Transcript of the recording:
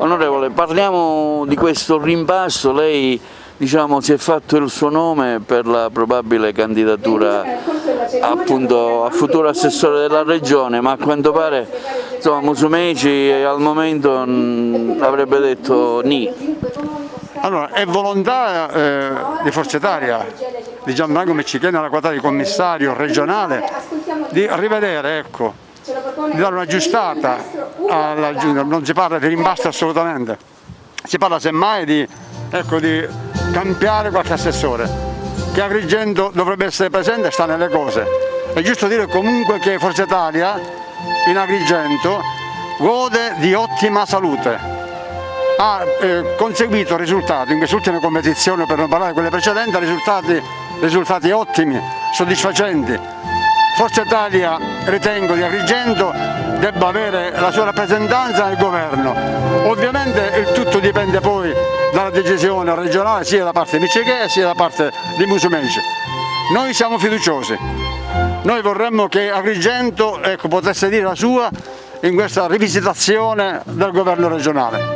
Onorevole, parliamo di questo rimpasto, lei diciamo, si è fatto il suo nome per la probabile candidatura appunto a futuro assessore della regione, ma a quanto pare insomma, Musumeci al momento avrebbe detto ni. Allora, è volontà di Forza Italia, di Gianfranco Miccichene, alla qualità di commissario regionale, di rivedere, ecco, di dare una giustata alla Giunta. Non si parla di rimpasto assolutamente, si parla semmai di cambiare qualche assessore, che Agrigento dovrebbe essere presente, sta nelle cose. È giusto dire comunque che Forza Italia in Agrigento gode di ottima salute. Ha conseguito risultati in queste ultime competizioni, per non parlare di quelle precedenti, risultati ottimi, soddisfacenti. Forza Italia, ritengo, di Agrigento debba avere la sua rappresentanza nel governo. Ovviamente il tutto dipende poi dalla decisione regionale sia da parte di Miccichè sia da parte di Musumeci. Noi siamo fiduciosi, noi vorremmo che Agrigento potesse dire la sua in questa rivisitazione del governo regionale.